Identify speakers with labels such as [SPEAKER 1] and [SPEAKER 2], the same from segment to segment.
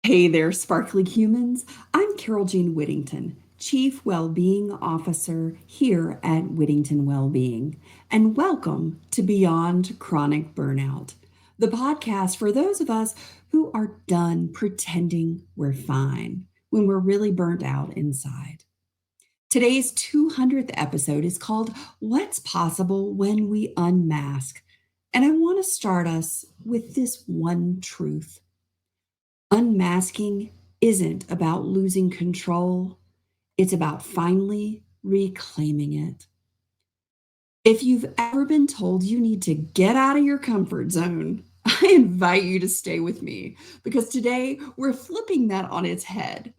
[SPEAKER 1] Hey there, sparkly humans. I'm Carole Jean Whittington, Chief Wellbeing Officer here at Whittington Wellbeing, and welcome to Beyond Chronic Burnout, the podcast for those of us who are done pretending we're fine when we're really burnt out inside. Today's 200th episode is called What's Possible When We Unmask, and I want to start us with this one truth. Unmasking isn't about losing control. It's about finally reclaiming it. If you've ever been told you need to get out of your comfort zone, I invite you to stay with me because today we're flipping that on its head.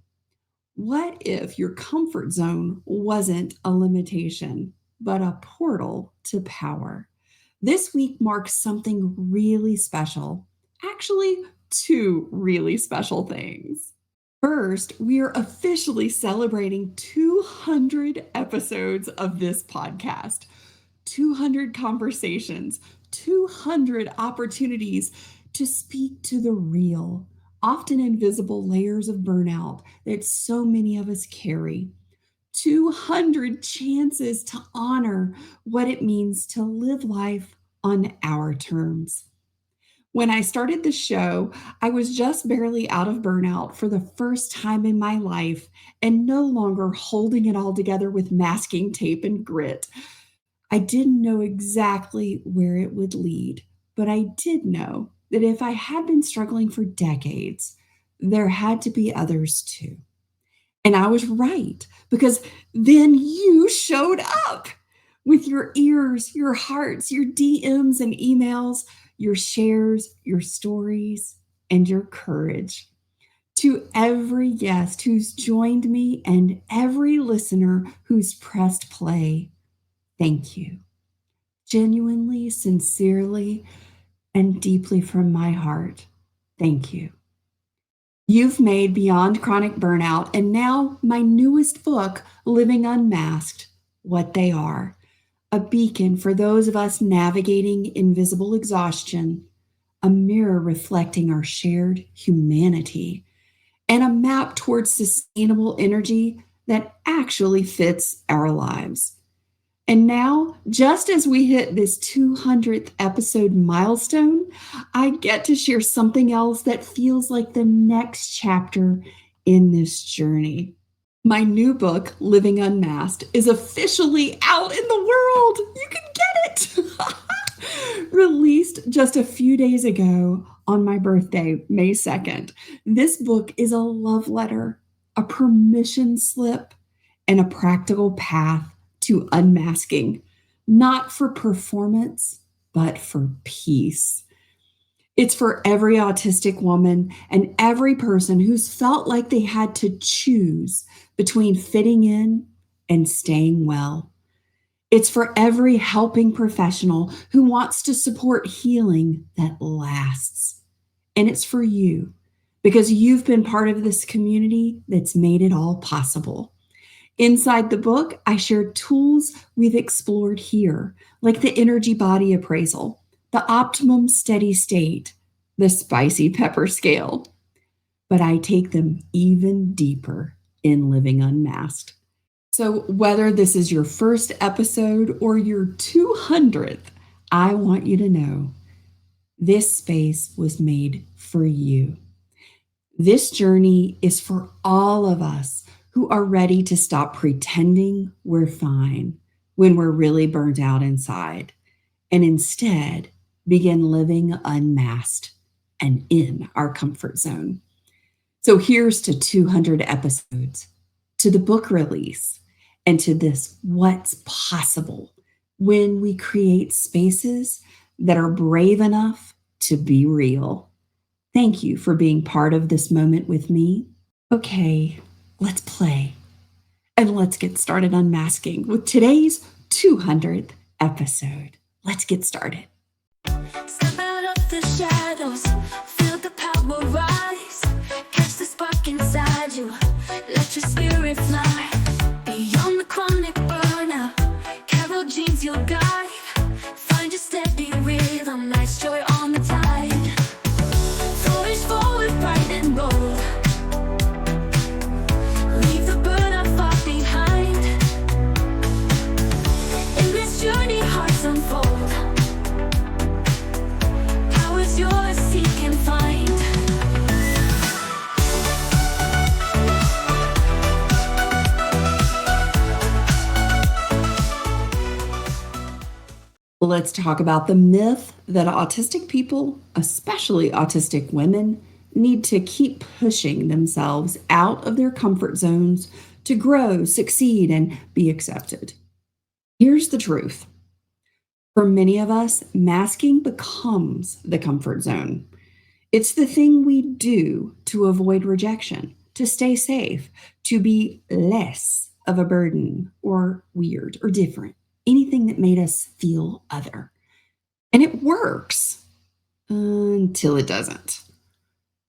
[SPEAKER 1] What if your comfort zone wasn't a limitation, but a portal to power? This week marks something really special. Actually, two really special things. First, we are officially celebrating 200 episodes of this podcast, 200 conversations, 200 opportunities to speak to the real, often invisible layers of burnout that so many of us carry. 200 chances to honor what it means to live life on our terms. When I started the show, I was just barely out of burnout for the first time in my life and no longer holding it all together with masking tape and grit. I didn't know exactly where it would lead, but I did know that if I had been struggling for decades, there had to be others too. And I was right, because then you showed up with your ears, your hearts, your DMs and emails, your shares, your stories, and your courage. To every guest who's joined me and every listener who's pressed play, thank you. Genuinely, sincerely, and deeply from my heart, thank you. You've made Beyond Chronic Burnout and now my newest book, Living Unmasked, what they are. A beacon for those of us navigating invisible exhaustion, a mirror reflecting our shared humanity, and a map towards sustainable energy that actually fits our lives. And now, just as we hit this 200th episode milestone, I get to share something else that feels like the next chapter in this journey. My new book, Living Unmasked, is officially out in the world. You can get it. Released just a few days ago on my birthday, May 2nd. This book is a love letter, a permission slip, and a practical path to unmasking, not for performance, but for peace. It's for every autistic woman and every person who's felt like they had to choose between fitting in and staying well. It's for every helping professional who wants to support healing that lasts. And it's for you, because you've been part of this community that's made it all possible. Inside the book, I share tools we've explored here, like the energy body appraisal, the optimum steady state, the spicy pepper scale. But I take them even deeper in Living Unmasked. So whether this is your first episode or your 200th, I want you to know this space was made for you. This journey is for all of us who are ready to stop pretending we're fine when we're really burnt out inside, and instead begin living unmasked and in our comfort zone. So here's to 200 episodes, to the book release, and to this what's possible when we create spaces that are brave enough to be real. Thank you for being part of this moment with me. Okay, let's play. And let's get started unmasking with today's 200th episode. Let's get started.
[SPEAKER 2] Step out of the shadows, feel the power rise. Catch the spark inside you, let your spirit fly. Beyond the chronic burnout, Carole Jean's your guide. Find your steady rhythm, life's joy on the tide. Flourish forward, bright and bold.
[SPEAKER 1] let's talk about the myth that autistic people, especially autistic women, need to keep pushing themselves out of their comfort zones to grow, succeed, and be accepted. Here's the truth. For many of us, masking becomes the comfort zone. It's the thing we do to avoid rejection, to stay safe, to be less of a burden or weird or different, anything that made us feel other. And it works until it doesn't.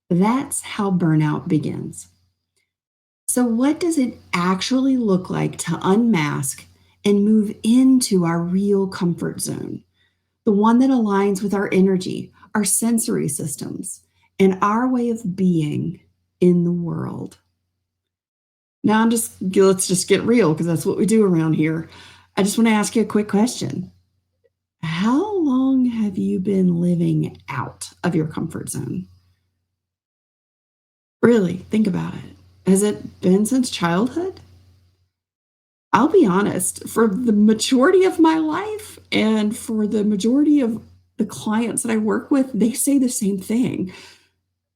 [SPEAKER 1] That's how burnout begins. So, what does it actually look like to unmask and move into our real comfort zone? The one that aligns with our energy, our sensory systems, and our way of being in the world. Now, let's just get real because that's what we do around here. I just want to ask you a quick question. How long have you been living out of your comfort zone? Really, think about it. Has it been since childhood? I'll be honest, for the majority of my life and for the majority of the clients that I work with, they say the same thing.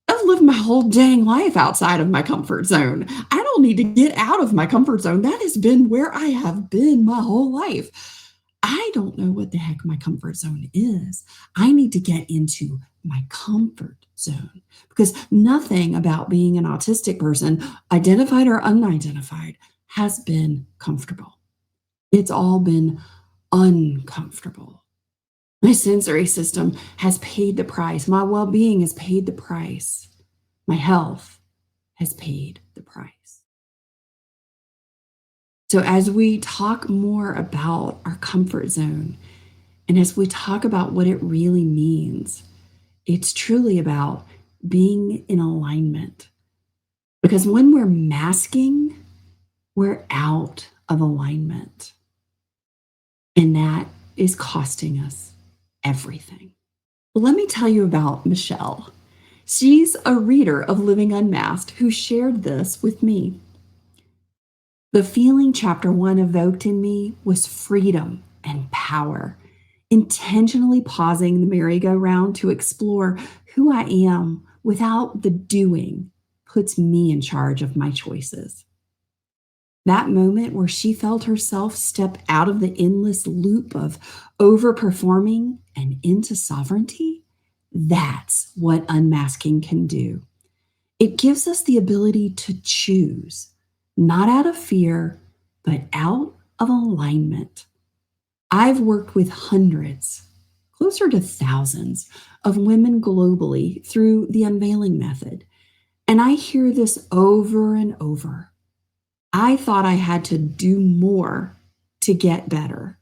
[SPEAKER 1] I've lived my whole dang life outside of my comfort zone. I don't need to get out of my comfort zone. That has been where I have been my whole life. I don't know what the heck my comfort zone is. I need to get into my comfort zone because nothing about being an autistic person, identified or unidentified, has been comfortable. It's all been uncomfortable. My sensory system has paid the price. My well being has paid the price. My health has paid the price. So, as we talk more about our comfort zone and as we talk about what it really means, it's truly about being in alignment. Because when we're masking, we're out of alignment. And that is costing us everything. Well, let me tell you about Michelle. She's a reader of Living Unmasked who shared this with me. The feeling chapter 1 evoked in me was freedom and power, intentionally pausing the merry-go-round to explore who I am without the doing puts me in charge of my choices. That moment where she felt herself step out of the endless loop of overperforming and into sovereignty, that's what unmasking can do. It gives us the ability to choose, not out of fear, but out of alignment. I've worked with hundreds, closer to thousands, of women globally through the unveiling method, and I hear this over and over. I thought I had to do more to get better.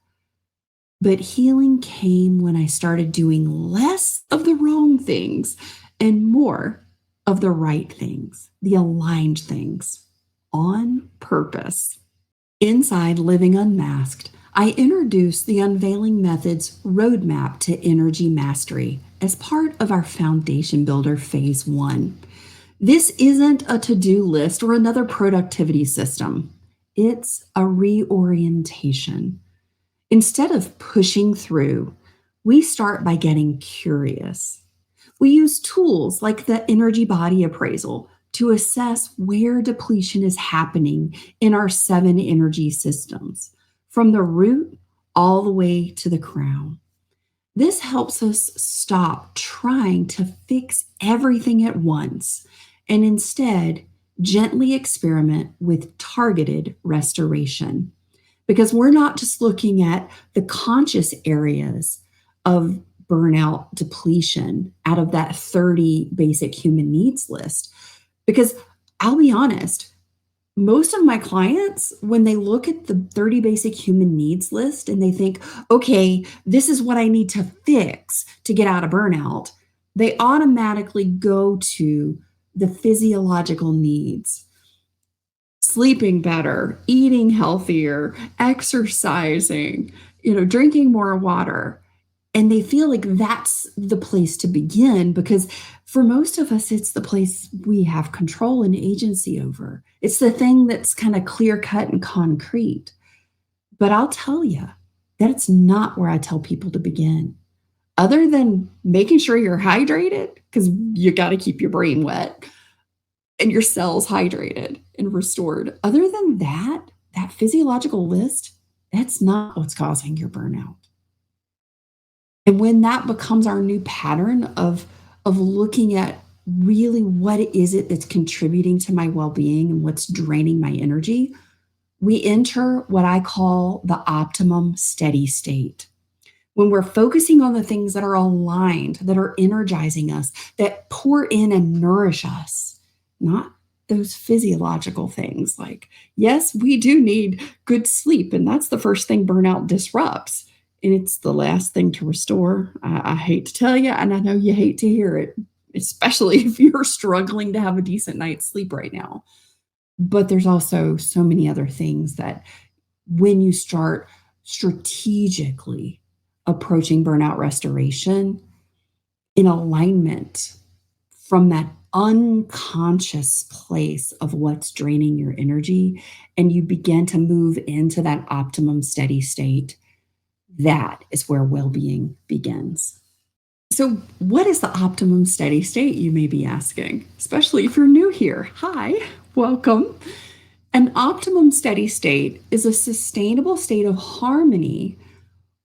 [SPEAKER 1] But healing came when I started doing less of the wrong things and more of the right things, the aligned things, on purpose. Inside Living Unmasked, I introduced the Unveiling Method's roadmap to energy mastery as part of our Foundation Builder Phase 1. This isn't a to-do list or another productivity system. It's a reorientation. Instead of pushing through, we start by getting curious. We use tools like the energy body appraisal to assess where depletion is happening in our 7 energy systems, from the root all the way to the crown. This helps us stop trying to fix everything at once and instead gently experiment with targeted restoration. Because we're not just looking at the conscious areas of burnout depletion out of that 30 basic human needs list. Because I'll be honest, most of my clients, when they look at the 30 basic human needs list and they think, okay, this is what I need to fix to get out of burnout, they automatically go to the physiological needs. Sleeping better, eating healthier, exercising, drinking more water. And they feel like that's the place to begin because for most of us, it's the place we have control and agency over. It's the thing that's kind of clear cut and concrete. But I'll tell you, That's not where I tell people to begin. Other than making sure you're hydrated, because you got to keep your brain wet and your cells hydrated and restored. Other than that, that physiological list, that's not what's causing your burnout. And when that becomes our new pattern of looking at really what is it that's contributing to my well-being and what's draining my energy, we enter what I call the optimum steady state. When we're focusing on the things that are aligned, that are energizing us, that pour in and nourish us, not those physiological things. Like, yes, we do need good sleep, and that's the first thing burnout disrupts. And it's the last thing to restore. I hate to tell you, and I know you hate to hear it, especially if you're struggling to have a decent night's sleep right now. But there's also so many other things that when you start strategically approaching burnout restoration in alignment from that unconscious place of what's draining your energy, and you begin to move into that optimum steady state, that is where well being begins. So, what is the optimum steady state, you may be asking, especially if you're new here? Hi, welcome. An optimum steady state is a sustainable state of harmony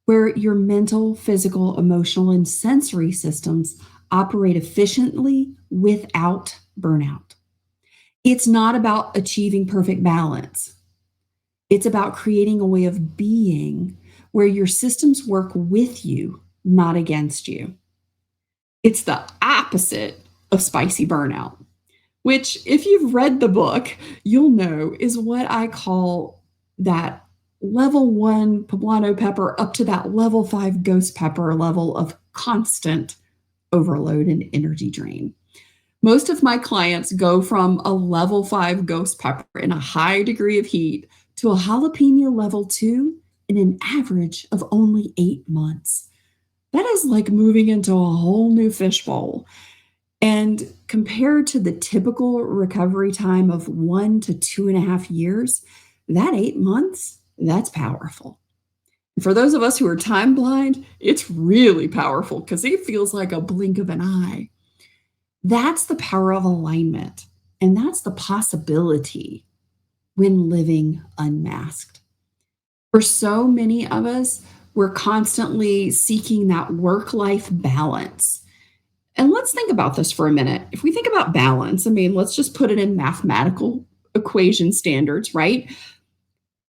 [SPEAKER 1] where your mental, physical, emotional, and sensory systems operate efficiently without burnout. It's not about achieving perfect balance. It's about creating a way of being where your systems work with you, not against you. It's the opposite of spicy burnout, which, if you've read the book, you'll know is what I call that level 1 poblano pepper up to that level 5 ghost pepper level of constant overload and energy drain. Most of my clients go from a level 5 ghost pepper in a high degree of heat to a jalapeno level 2 in an average of only 8 months. That is like moving into a whole new fishbowl. And compared to the typical recovery time of 1 to 2.5 years, that 8 months, that's powerful. For those of us who are time blind, it's really powerful because it feels like a blink of an eye. That's the power of alignment. And that's the possibility when living unmasked. For so many of us, we're constantly seeking that work-life balance. And let's think about this for a minute. If we think about balance, I mean, let's just put it in mathematical equation standards, right?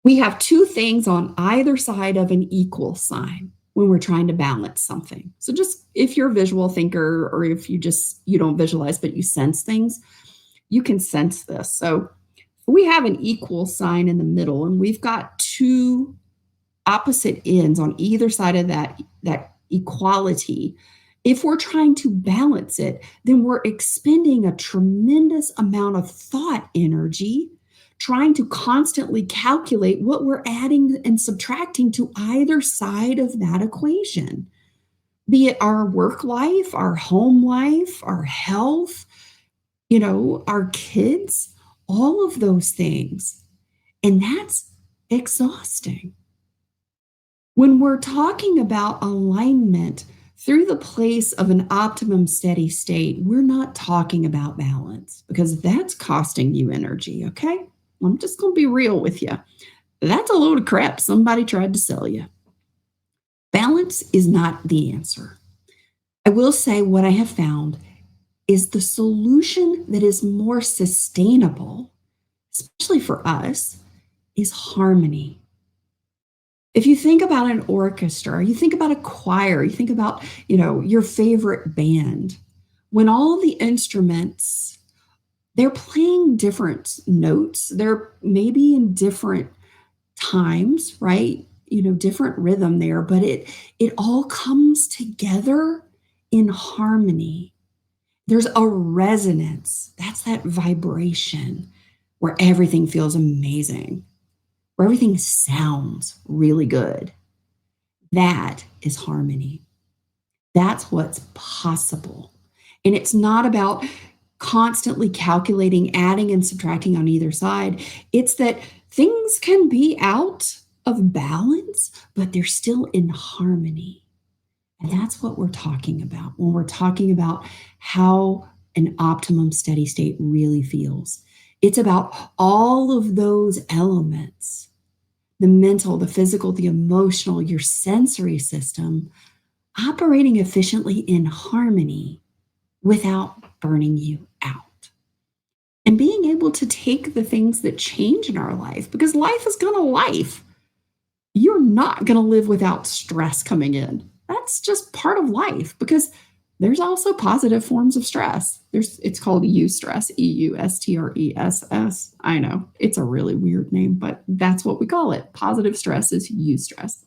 [SPEAKER 1] We have two things on either side of an equal sign when we're trying to balance something. So just if you're a visual thinker or if you don't visualize, but you sense things, you can sense this. So we have an equal sign in the middle and we've got two opposite ends on either side of that equality. If we're trying to balance it, then we're expending a tremendous amount of thought energy trying to constantly calculate what we're adding and subtracting to either side of that equation, be it our work life, our home life, our health, our kids, all of those things. And that's exhausting. When we're talking about alignment through the place of an optimum steady state, we're not talking about balance because that's costing you energy, okay? I'm just going to be real with you. That's a load of crap somebody tried to sell you. Balance is not the answer. I will say what I have found is the solution that is more sustainable, especially for us, is harmony. If you think about an orchestra, you think about a choir, you think about, your favorite band, when all the instruments, they're playing different notes, they're maybe in different times, right? Different rhythm there, but it all comes together in harmony. There's a resonance. That's that vibration where everything feels amazing, where everything sounds really good. That is harmony. That's what's possible. And it's not about constantly calculating, adding and subtracting on either side. It's that things can be out of balance, but they're still in harmony. And that's what we're talking about when we're talking about how an optimum steady state really feels. It's about all of those elements, the mental, the physical, the emotional, your sensory system operating efficiently in harmony without burning you out. And being able to take the things that change in our life, because life is going to life. You're not going to live without stress coming in. That's just part of life because there's also positive forms of stress. It's called eustress, eustress. I know it's a really weird name, but that's what we call it. Positive stress is eustress.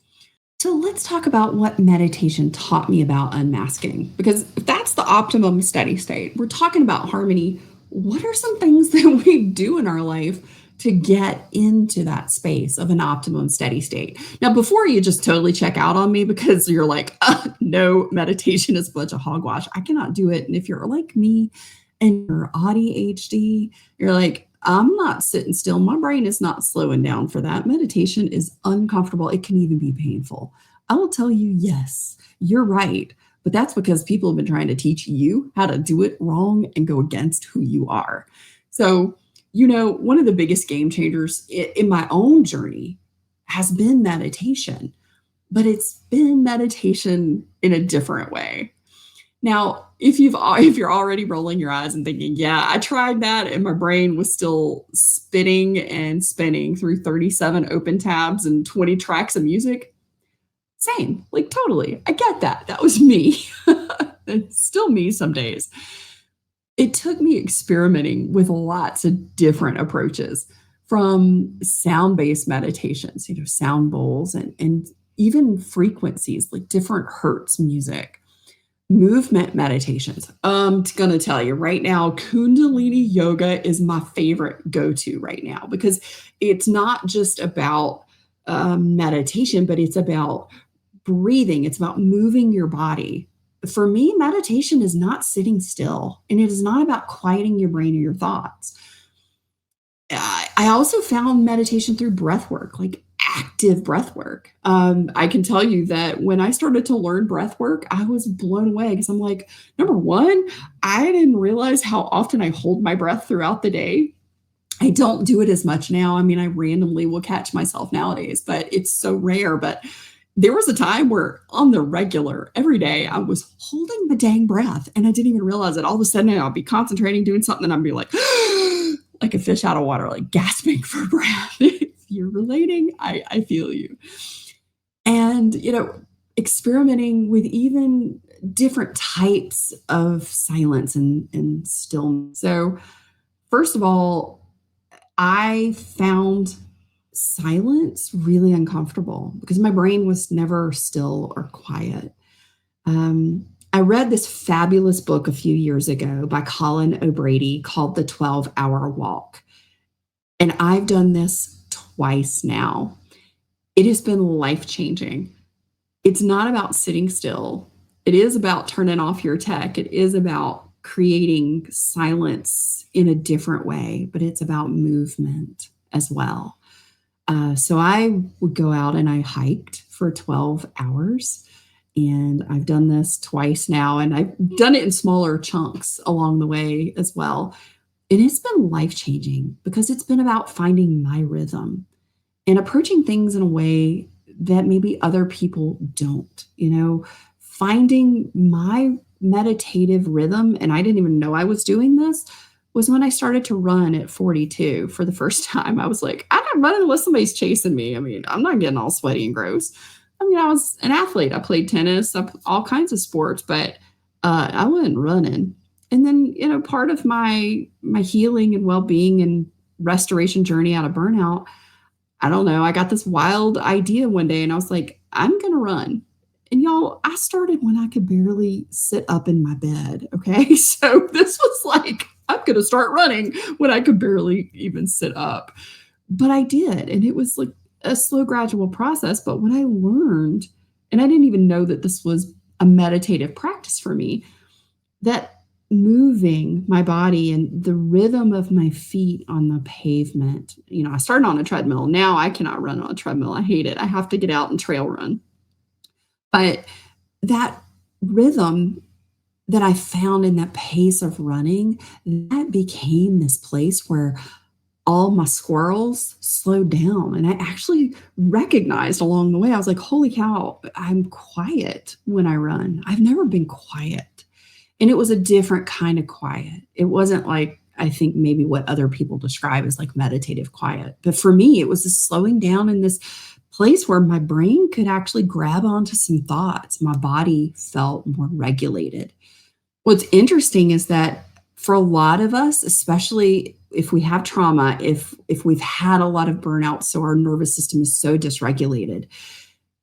[SPEAKER 1] So let's talk about what meditation taught me about unmasking, because if that's the optimum steady state, we're talking about harmony. What are some things that we do in our life to get into that space of an optimum steady state? Now, before you just totally check out on me because you're like, no, meditation is a bunch of hogwash. I cannot do it. And if you're like me and you're ADHD, you're like, I'm not sitting still. My brain is not slowing down for that. Meditation is uncomfortable. It can even be painful. I will tell you, yes, you're right. But that's because people have been trying to teach you how to do it wrong and go against who you are. So, one of the biggest game changers in my own journey has been meditation, but it's been meditation in a different way. Now, if you're already rolling your eyes and thinking, yeah, I tried that and my brain was still spinning and spinning through 37 open tabs and 20 tracks of music, same, like totally. I get that. That was me. It's still me some days. It took me experimenting with lots of different approaches from sound-based meditations, sound bowls and even frequencies like different hertz music. Movement meditations. I'm going to tell you right now, Kundalini yoga is my favorite go-to right now because it's not just about meditation, but it's about breathing. It's about moving your body. For me, meditation is not sitting still, and it is not about quieting your brain or your thoughts. I also found meditation through breath work, like active breath work. I can tell you that when I started to learn breath work, I was blown away because I'm like, number one, I didn't realize how often I hold my breath throughout the day. I don't do it as much now. I mean, I randomly will catch myself nowadays, but it's so rare. But there was a time where on the regular, every day, I was holding the dang breath and I didn't even realize it. All of a sudden, I'll be concentrating, doing something, and I'll be like, like a fish out of water, like gasping for breath. If you're relating, I feel you. And, experimenting with even different types of silence and stillness. So, first of all, I found silence really uncomfortable because my brain was never still or quiet. I read this fabulous book a few years ago by Colin O'Brady called The 12-Hour Walk. And I've done this twice now. It has been life-changing. It's not about sitting still. It is about turning off your tech. It is about creating silence in a different way, but it's about movement as well. So I would go out and I hiked for 12 hours. And I've done this twice now, and I've done it in smaller chunks along the way as well. And it's been life-changing because it's been about finding my rhythm and approaching things in a way that maybe other people don't, finding my meditative rhythm. And I didn't even know I was doing this was when I started to run at 42 for the first time. I was like, I'm not running unless somebody's chasing me. I mean, I'm not getting all sweaty and gross. I mean, I was an athlete. I played tennis, all kinds of sports, but I wasn't running. And then, part of my healing and well-being and restoration journey out of burnout, I don't know, I got this wild idea one day and I was like, I'm going to run. And y'all, I started when I could barely sit up in my bed. Okay. So this was like, I'm going to start running when I could barely even sit up. But I did. And it was like a slow, gradual process. But when I learned, and I didn't even know that this was a meditative practice for me, that moving my body and the rhythm of my feet on the pavement. I started on a treadmill. Now I cannot run on a treadmill. I hate it. I have to get out and trail run. But that rhythm that I found in that pace of running, that became this place where all my squirrels slowed down. And I actually recognized along the way, I was like, holy cow, I'm quiet when I run. I've never been quiet. And it was a different kind of quiet. It wasn't like, I think maybe what other people describe as like meditative quiet. But for me, it was this slowing down in this place where my brain could actually grab onto some thoughts. My body felt more regulated. What's interesting is that for a lot of us, especially if we have trauma, if we've had a lot of burnout, so our nervous system is so dysregulated,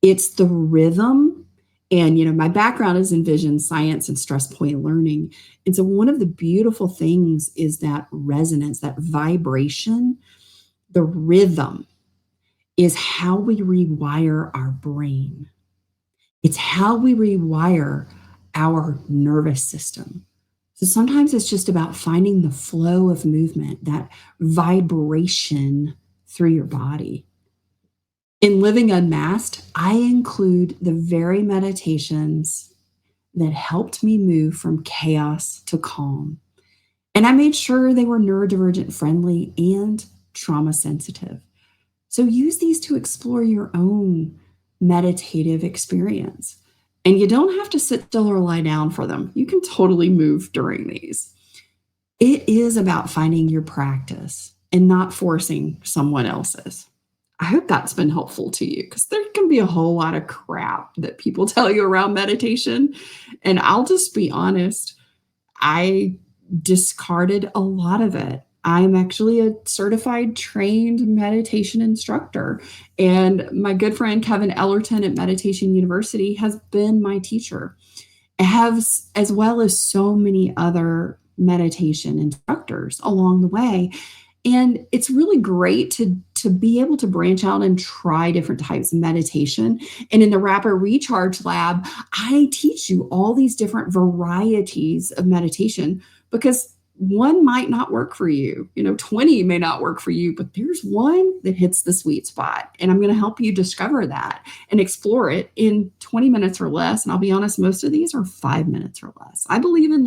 [SPEAKER 1] it's the rhythm. And my background is in vision science and stress point learning. And so one of the beautiful things is that resonance, that vibration, the rhythm is how we rewire our brain. It's how we rewire our nervous system. So sometimes it's just about finding the flow of movement, that vibration through your body. In Living Unmasked, I include the very meditations that helped me move from chaos to calm. And I made sure they were neurodivergent friendly and trauma sensitive. So use these to explore your own meditative experience. And you don't have to sit still or lie down for them. You can totally move during these. It is about finding your practice and not forcing someone else's. I hope that's been helpful to you because there can be a whole lot of crap that people tell you around meditation. And I'll just be honest, I discarded a lot of it. I'm actually a certified trained meditation instructor. And my good friend Kevin Ellerton at Meditation University has been my teacher, as well as so many other meditation instructors along the way. And it's really great to be able to branch out and try different types of meditation. And in the Rapid Recharge Lab, I teach you all these different varieties of meditation because one might not work for you. 20 may not work for you, but there's one that hits the sweet spot. And I'm going to help you discover that and explore it in 20 minutes or less. And I'll be honest, most of these are 5 minutes or less. I believe in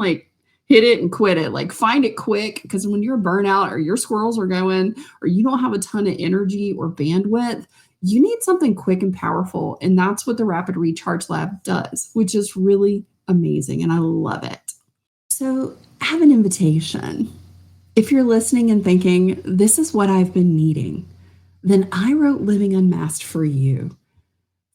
[SPEAKER 1] hit it and quit it. Find it quick because when you're burnout or your squirrels are going or you don't have a ton of energy or bandwidth, you need something quick and powerful. And that's what the Rapid Recharge Lab does, which is really amazing. And I love it. So I have an invitation. If you're listening and thinking, this is what I've been needing, then I wrote Living Unmasked for you.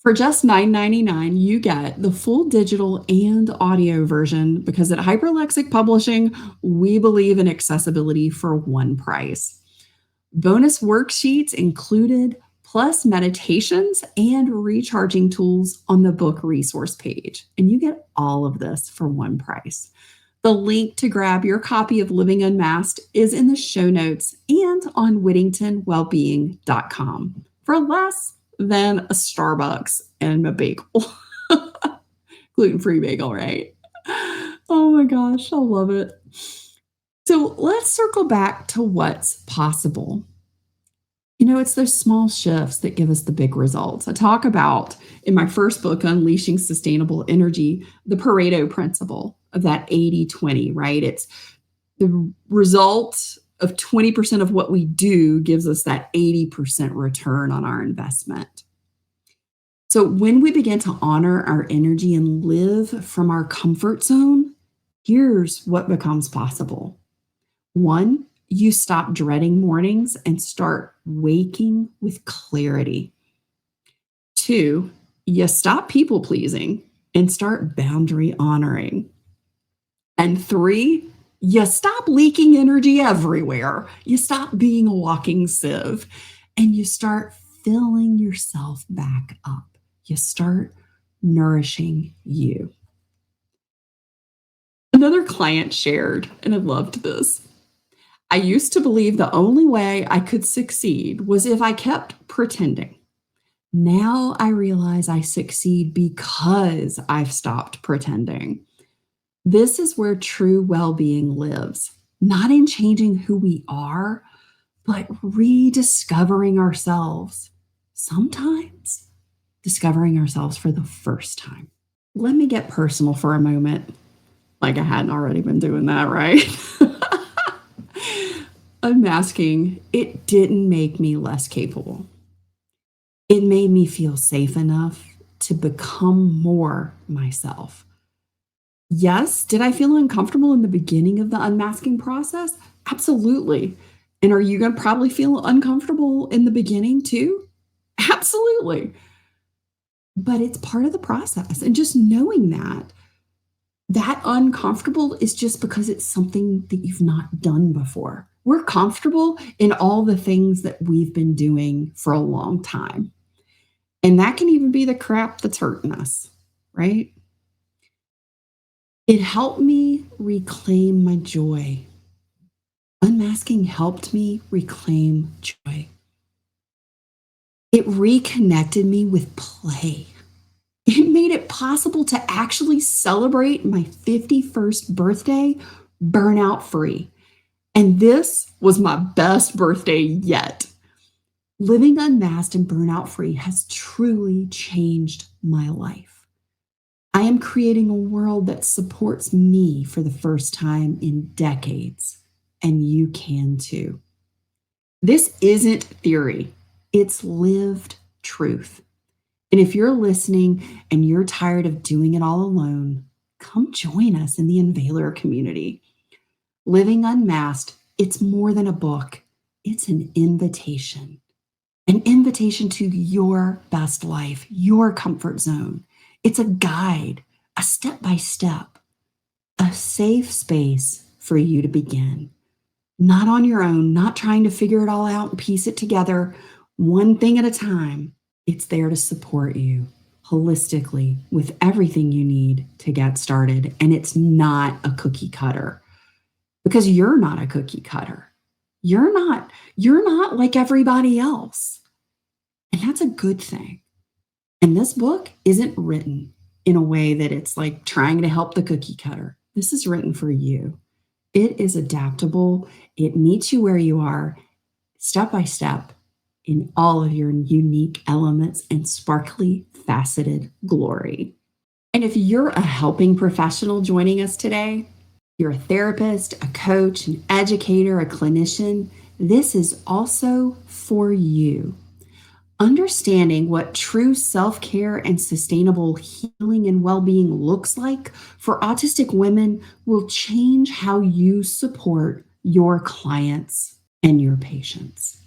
[SPEAKER 1] For just $9.99, you get the full digital and audio version because at Hyperlexic Publishing, we believe in accessibility for one price. Bonus worksheets included, plus meditations and recharging tools on the book resource page. And you get all of this for one price. The link to grab your copy of Living Unmasked is in the show notes and on whittingtonwellbeing.com for less than a Starbucks and a bagel. Gluten-free bagel, right? Oh my gosh, I love it. So let's circle back to what's possible. It's those small shifts that give us the big results. I talk about in my first book, Unleashing Sustainable Energy, the Pareto principle of that 80-20, right? It's the result of 20% of what we do gives us that 80% return on our investment. So when we begin to honor our energy and live from our comfort zone, here's what becomes possible. 1, you stop dreading mornings and start waking with clarity. 2, you stop people pleasing and start boundary honoring. And 3, you stop leaking energy everywhere. You stop being a walking sieve and you start filling yourself back up. You start nourishing you. Another client shared, and I loved this. I used to believe the only way I could succeed was if I kept pretending. Now I realize I succeed because I've stopped pretending. This is where true well-being lives, not in changing who we are, but rediscovering ourselves. Sometimes discovering ourselves for the first time. Let me get personal for a moment, like I hadn't already been doing that, right? Unmasking, it didn't make me less capable. It made me feel safe enough to become more myself. Yes, did I feel uncomfortable in the beginning of the unmasking process? Absolutely. And are you going to probably feel uncomfortable in the beginning too? Absolutely. But it's part of the process. And just knowing that uncomfortable is just because it's something that you've not done before. We're comfortable in all the things that we've been doing for a long time. And that can even be the crap that's hurting us, right? It helped me reclaim my joy. Unmasking helped me reclaim joy. It reconnected me with play. It made it possible to actually celebrate my 51st birthday burnout free. And this was my best birthday yet. Living unmasked and burnout free has truly changed my life. I am creating a world that supports me for the first time in decades, and you can too. This isn't theory, it's lived truth. And if you're listening and you're tired of doing it all alone, come join us in the Unveiler community. Living Unmasked, it's more than a book, it's an invitation to your best life, your comfort zone. It's a guide, a step by step, a safe space for you to begin. Not on your own, not trying to figure it all out and piece it together, one thing at a time. It's there to support you holistically with everything you need to get started. And it's not a cookie cutter because you're not a cookie cutter. You're not like everybody else. And that's a good thing. And this book isn't written in a way that it's like trying to help the cookie cutter. This is written for you. It is adaptable. It meets you where you are, step by step, in all of your unique elements and sparkly, faceted glory. And if you're a helping professional joining us today, you're a therapist, a coach, an educator, a clinician, this is also for you. Understanding what true self-care and sustainable healing and well-being looks like for autistic women will change how you support your clients and your patients.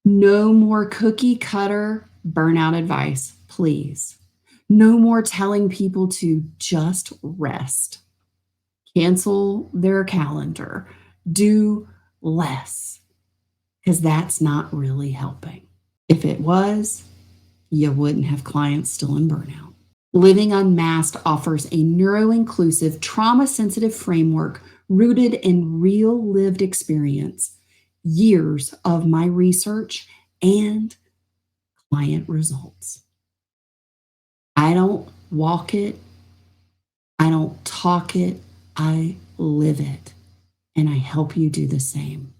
[SPEAKER 1] No more cookie cutter burnout advice, please. No more telling people to just rest, cancel their calendar, do less, because that's not really helping. If it was, you wouldn't have clients still in burnout. Living Unmasked offers a neuro-inclusive, trauma-sensitive framework rooted in real lived experience, years of my research, and client results. I don't walk it, I don't talk it, I live it, and I help you do the same.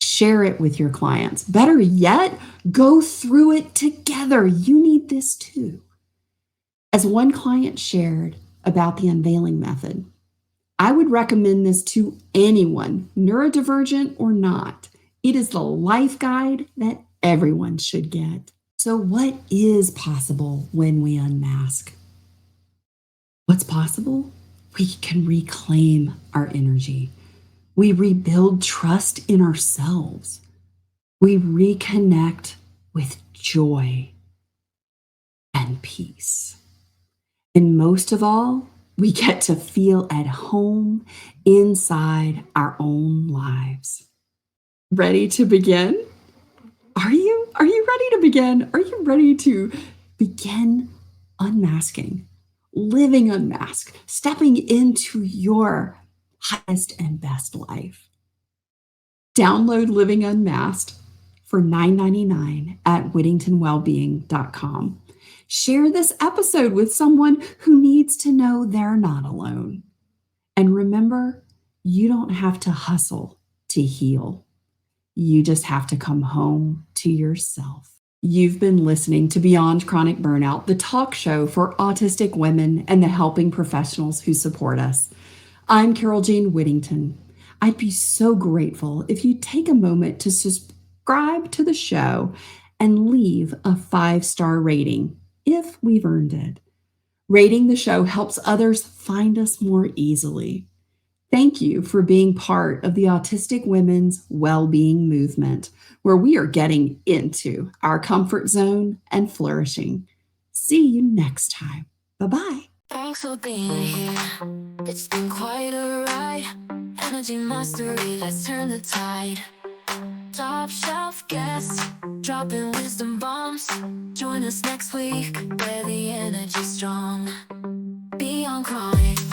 [SPEAKER 1] Share it with your clients. Better yet, go through it together. You need this too. As one client shared about the unveiling method, I would recommend this to anyone, neurodivergent or not. It is the life guide that everyone should get. So, what is possible when we unmask? What's possible? We can reclaim our energy. We rebuild trust in ourselves. We reconnect with joy and peace. And most of all, we get to feel at home inside our own lives. Ready to begin? Are you ready to begin? Are you ready to begin unmasking, living unmasked, stepping into your highest and best life? Download Living Unmasked for $9.99 at whittingtonwellbeing.com. Share this episode with someone who needs to know they're not alone. And remember, you don't have to hustle to heal. You just have to come home to yourself. You've been listening to Beyond Chronic Burnout, the talk show for autistic women and the helping professionals who support us. I'm Carole Jean Whittington. I'd be so grateful if you take a moment to subscribe to the show and leave a 5-star rating if we've earned it. Rating the show helps others find us more easily. Thank you for being part of the Autistic Women's Wellbeing Movement, where we are getting into our comfort zone and flourishing. See you next time. Bye-bye.
[SPEAKER 2] Thanks for being here. It's been quite a ride. Energy mastery, let's turn the tide. Top shelf guests, dropping wisdom bombs. Join us next week, where the energy's strong. Beyond chronic.